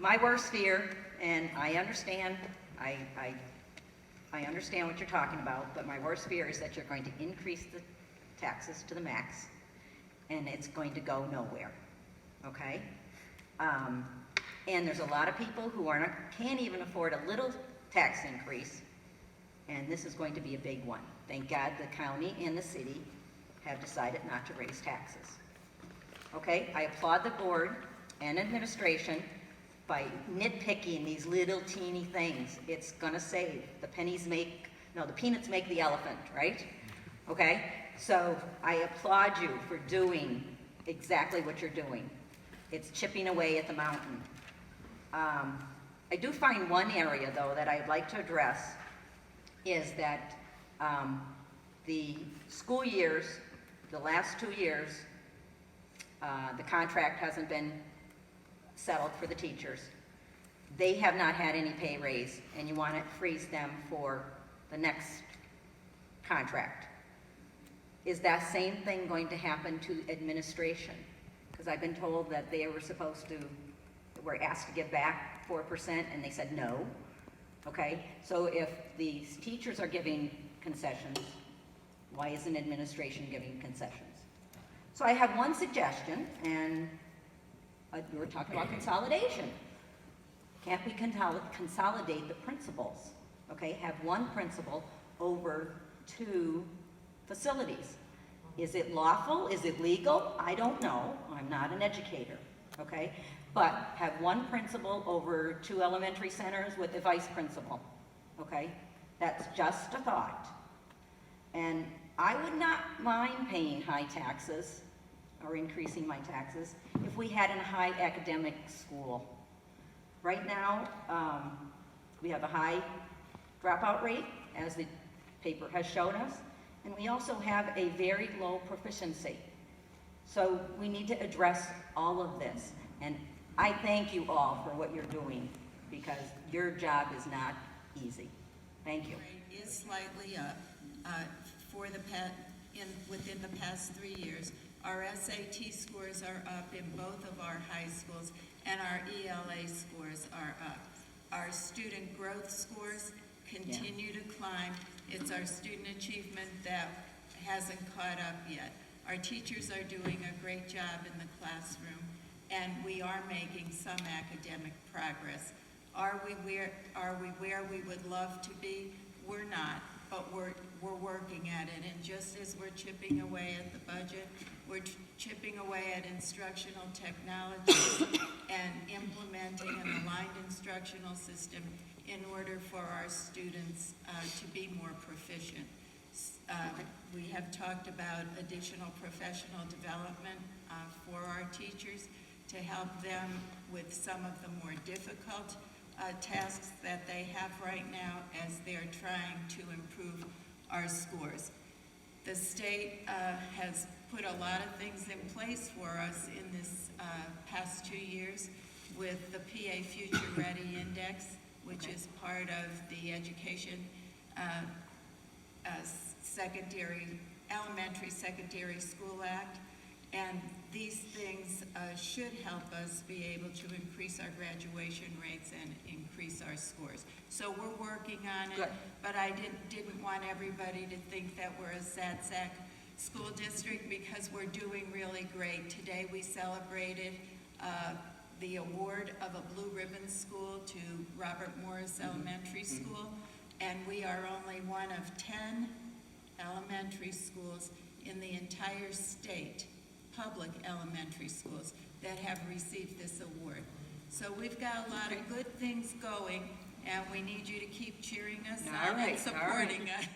My worst fear, and I understand, I understand what you're talking about, but my worst fear is that you're going to increase the taxes to the max, and it's going to go nowhere, okay? And there's a lot of people who can't even afford a little tax increase, and this is going to be a big one. Thank God the county and the city have decided not to raise taxes. Okay, I applaud the board and administration by nitpicking these little teeny things. It's gonna save. The peanuts make the elephant, right? Okay, so I applaud you for doing exactly what you're doing. It's chipping away at the mountain. I do find one area, though, that I'd like to address is that the school years, the last 2 years, the contract hasn't been settled for the teachers. They have not had any pay raise, and you want to freeze them for the next contract. Is that same thing going to happen to administration? Because I've been told that they were asked to give back 4%, and they said no. Okay, so if the teachers are giving concessions, why isn't administration giving concessions? So I have one suggestion, and we were talking about consolidation. Can't we consolidate the principals? Okay, have one principal over 2 facilities. Is it lawful? Is it legal? I don't know. I'm not an educator, okay? But have one principal over 2 elementary centers with a vice principal, okay? That's just a thought. And I would not mind paying high taxes or increasing my taxes if we had a high academic school. Right now, we have a high dropout rate, as the paper has shown us, and we also have a very low proficiency. So we need to address all of this. And I thank you all for what you're doing, because your job is not easy. Thank you. Rate is slightly up. Within the past 3 years, our SAT scores are up in both of our high schools, and our ELA scores are up. Our student growth scores continue to climb. It's our student achievement that hasn't caught up yet. Our teachers are doing a great job in the classroom, and we are making some academic progress. Are we where we would love to be? We're not, but we're working at it. And just as we're chipping away at the budget, we're chipping away at instructional technology and implementing an aligned instructional system in order for our students to be more proficient. We have talked about additional professional development for our teachers to help them with some of the more difficult tasks that they have right now as they're trying to improve our scores. The state has put a lot of things in place for us in this past 2 years with the PA Future Ready Index, which is part of the Education Elementary Secondary School Act. And these things should help us be able to increase our graduation rates and increase our scores. So we're working on it. Good. But I didn't want everybody to think that we're a sad sack school district, because we're doing really great. Today we celebrated the award of a Blue Ribbon School to Robert Morris Elementary School, and we are only one of 10 elementary schools in the entire state, public elementary schools, that have received this award. So we've got a lot of good things going, and we need you to keep cheering us on and supporting us.